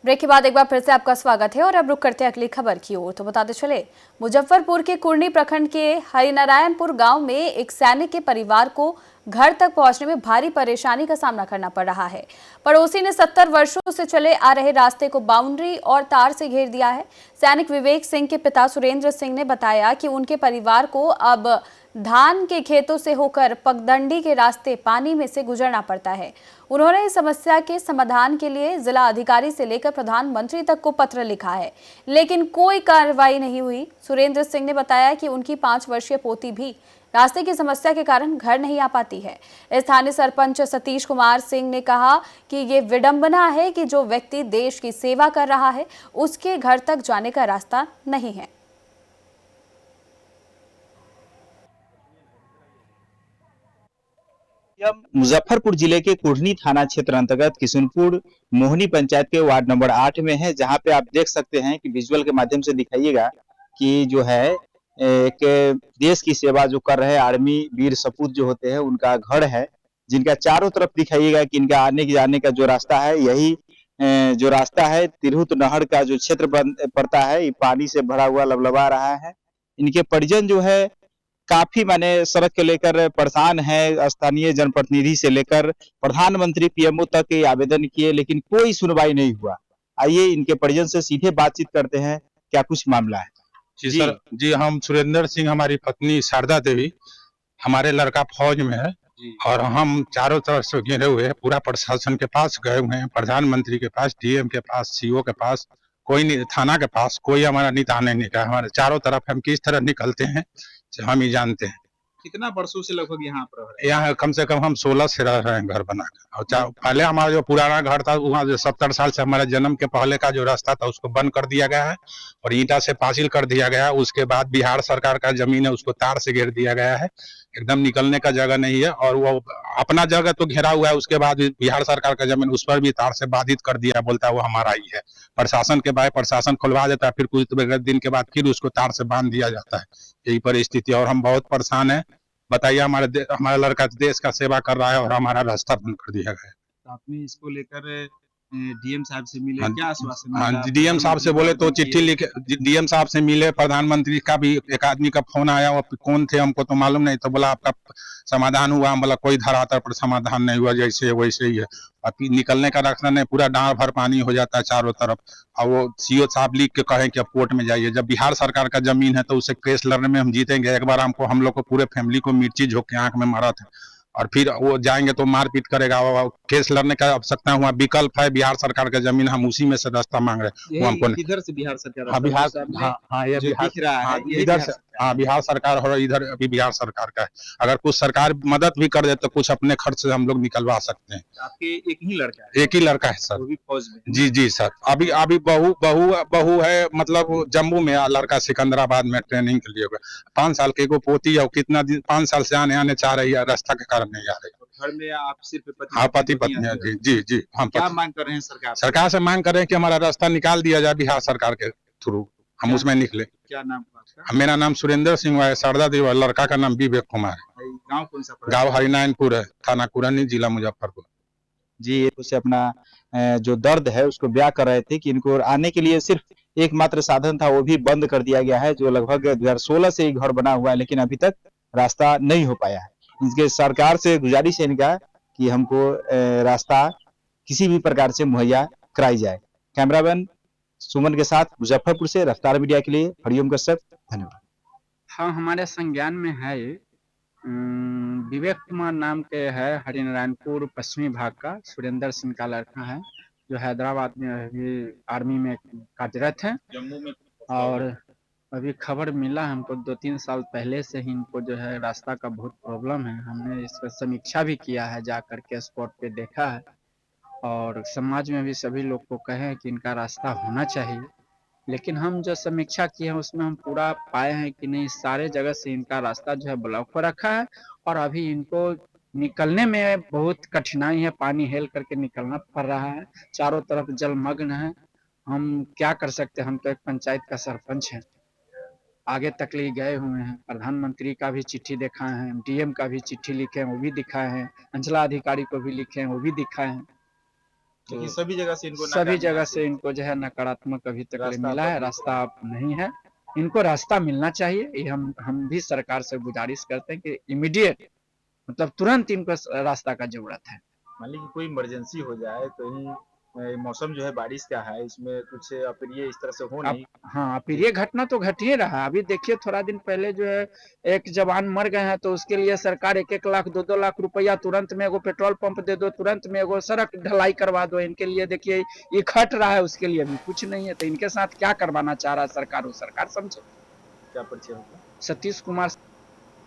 Break के बाद एक बार फिर से आपका स्वागत है और अब रुक करते हैं अगली खबर की ओर। तो बताते चले, मुजफ्फरपुर के कुर्नी प्रखंड के हरिनारायणपुर गांव में एक सैनिक के परिवार को घर तक पहुंचने में भारी परेशानी का सामना करना पड़ रहा है। पड़ोसी ने 70 वर्षों से चले आ रहे रास्ते को बाउंड्री और तार से घेर दिया है। सैनिक विवेक सिंह के पिता सुरेंद्र सिंह ने बताया कि उनके परिवार को अब धान के खेतों से होकर पगडंडी के रास्ते पानी में से गुजरना पड़ता है। उन्होंने इस समस्या के समाधान के लिए जिला अधिकारी से लेकर प्रधानमंत्री तक को पत्र लिखा है, लेकिन कोई कार्रवाई नहीं हुई। सुरेंद्र सिंह ने बताया कि उनकी 5 वर्षीय पोती भी रास्ते की समस्या के कारण घर नहीं आ पाती है। स्थानीय सरपंच सतीश कुमार सिंह ने कहा कि ये विडंबना है कि जो व्यक्ति देश की सेवा कर रहा है उसके घर तक जाने का रास्ता नहीं है। मुजफ्फरपुर जिले के कुढ़नी थाना क्षेत्र अंतर्गत किशुनपुर मोहनी पंचायत के वार्ड नंबर 8 में है, जहां पे आप देख सकते हैं कि विजुअल के माध्यम से दिखाइएगा कि जो है एक देश की सेवा जो कर रहे आर्मी वीर सपूत जो होते हैं उनका घर है, जिनका चारों तरफ दिखाइएगा कि इनका आने जाने का जो रास्ता है यही जो रास्ता है तिरहुत नहर का जो क्षेत्र पड़ता है, ये पानी से भरा हुआ लबलबा रहा है। इनके परिजन जो है काफी माने सड़क के लेकर परेशान है। स्थानीय जनप्रतिनिधि से लेकर प्रधानमंत्री पीएमओ तक ये आवेदन किए, लेकिन कोई सुनवाई नहीं हुआ। आइए इनके परिजन से सीधे बातचीत करते हैं, क्या कुछ मामला है। जी सर, जी हम सुरेंद्र सिंह, हमारी पत्नी शारदा देवी, हमारे लड़का फौज में है और हम चारों तरफ से घिरे हुए हैं। पूरा प्रशासन के पास गए हुए हैं, प्रधानमंत्री के पास, डीएम के पास, सीओ के पास, कोई नहीं, थाना के पास कोई हमारा निदान नहीं का। हमारे चारों तरफ हम किस तरह निकलते हैं हम ही जानते हैं। कितना वर्षों से लगभग यहाँ पर रह रहे हैं? यहाँ कम से कम हम 16 से रह रहे हैं घर बनाकर। और पहले हमारा जो पुराना घर था वहाँ जो 70 साल से हमारे जन्म के पहले का जो रास्ता था उसको बंद कर दिया गया है और ईंटा से पासिल कर दिया गया है। उसके बाद बिहार सरकार का जमीन है, उसको तार से घेर दिया गया है, एकदम निकलने का जगह नहीं है। और वो अपना जगह तो घेरा हुआ है, उसके बाद बिहार सरकार का जमीन उस पर भी तार से बाधित कर दिया, बोलता है वो हमारा ही है। प्रशासन के बाद प्रशासन खुलवा देता है, फिर कुछ दिन के बाद फिर उसको तार से बांध दिया जाता है। यही परिस्थिति और हम बहुत परेशान है। बताइए, हमारा लड़का देश का सेवा कर रहा है और हमारा रास्ता बंद कर दिया गया है। तो आपने इसको लेकर डीएम साहब से मिले, क्या आश्वासन हाँ, मिला? डीएम साहब से बोले तो चिट्ठी लिखे, डीएम साहब से मिले। प्रधानमंत्री का भी एक आदमी का फोन आया, वो कौन थे हमको तो मालूम नहीं, तो बोला आपका समाधान हुआ। हम बोला कोई धरातल पर समाधान नहीं हुआ, जैसे वैसे ही है। अभी निकलने का रास्ता नहीं, पूरा डांव भर पानी हो जाता है चारों तरफ। और वो सीओ साहब लिख के कहें कि अब कोर्ट में जाइए। जब बिहार सरकार का जमीन है तो उसे केस लड़ने में हम जीतेंगे। एक बार हम लोग को पूरे फैमिली को मिर्ची झोंक के आंख में मारा था और फिर वो जाएंगे तो मारपीट करेगा। केस लड़ने का आवश्यकता हुआ, विकल्प है बिहार सरकार का जमीन, हम उसी में से रास्ता मांग रहे हैं। वो हमको इधर से बिहार सरकार, हाँ बिहार, हाँ ये बिहार दिख रहा है, इधर से हाँ बिहार सरकार और इधर अभी बिहार सरकार का है। अगर कुछ सरकार मदद भी कर दे तो कुछ अपने खर्च से हम लोग निकलवा सकते हैं। आपके एक ही लड़का है? एक ही लड़का है सर, वो भी फौज में? जी जी सर। अभी अभी बहू है, मतलब जम्मू में, लड़का सिकंदराबाद में ट्रेनिंग के लिए हुआ। 5 साल की एगो पोती है, कितना दिन 5 साल से आने चाह रही है, रास्ता के कारण नहीं आ रही। घर में आप सिर्फ पति पत्नी है? जी जी जी। हम क्या मांग कर रहे हैं सरकार से मांग कर रहे हैं कि हमारा रास्ता निकाल दिया जाए बिहार सरकार के थ्रू, हम उसमें निकले। क्या नाम आपका? मेरा नाम सुरेंद्र सिंह है, शारदा देवी, लड़का का नाम विवेक कुमार है। गाँव कौन सा? गाँव हरिनारायणपुर है, थाना कुरनी, जिला मुजफ्फरपुर। जी, उसे अपना जो दर्द है उसको बयां कर रहे थे कि इनको आने के लिए सिर्फ एकमात्र साधन था, वो भी बंद कर दिया गया है, जो लगभग 2016 से ही घर बना हुआ है, लेकिन अभी तक रास्ता नहीं हो पाया है। इनके सरकार से गुजारिश है इनका कि हमको रास्ता किसी भी प्रकार से मुहैया कराई जाए। कैमरामैन सुमन के साथ मुजफ्फरपुर से रफ्तार मीडिया के लिए हरिओम कश्यप, धन्यवाद। हाँ, हमारे संज्ञान में है। विवेक कुमार नाम के है, हरिनारायणपुर पश्चिमी भाग का, सुरेंद्र सिंह का लड़का है, जो हैदराबाद में अभी आर्मी में कार्यरत है। जम्मू में? और अभी खबर मिला हमको 2-3 साल पहले से ही इनको जो है रास्ता का बहुत प्रॉब्लम है। हमने इसका समीक्षा भी किया है, जा करके स्पॉट पे देखा है और समाज में भी सभी लोग को कहे हैं कि इनका रास्ता होना चाहिए। लेकिन हम जो समीक्षा किए हैं उसमें हम पूरा पाए हैं कि नहीं, सारे जगह से इनका रास्ता जो है ब्लॉक पर रखा है और अभी इनको निकलने में बहुत कठिनाई है। पानी हेल करके निकलना पड़ रहा है, चारों तरफ जलमग्न है। हम क्या कर सकते हैं, हम तो एक पंचायत का सरपंच हैं। आगे तक ले गए हुए हैं, प्रधानमंत्री का भी चिट्ठी दिखाए हैं, डीएम का भी चिट्ठी लिखे हैं, वो भी दिखाए हैं, अंचला अधिकारी को भी लिखे हैं, वो भी दिखाए हैं। लेकिन तो सभी जगह से इनको सभी नाकामयाब जगह है। से इनको जो है नकारात्मक अभी तक रास्ता मिला है, बंद रास्ता अब नहीं है। इनको रास्ता मिलना चाहिए, ये हम भी सरकार से गुजारिश करते हैं कि इमीडिएट मतलब तुरंत इनको रास्ता का जरूरत है। मान लीजिए कोई इमरजेंसी हो जाए कहीं, मौसम जो है बारिश का है, इसमें कुछ अप्रिय इस तरह से हो अब नहीं हाँ, फिर कि ये घटना तो घट ही रहा है। अभी देखिए थोड़ा दिन पहले जो है एक जवान मर गए हैं, तो उसके लिए सरकार 1-1 लाख 2-2 लाख रुपया तुरंत में एगो पेट्रोल पंप दे दो, तुरंत में एगो सड़क ढलाई करवा दो इनके लिए। देखिए ये खट रहा है, उसके लिए भी कुछ नहीं है। तो इनके साथ क्या करवाना चाह रहा है सरकार, वो सरकार समझे। क्या परिचय होगा। सतीश कुमार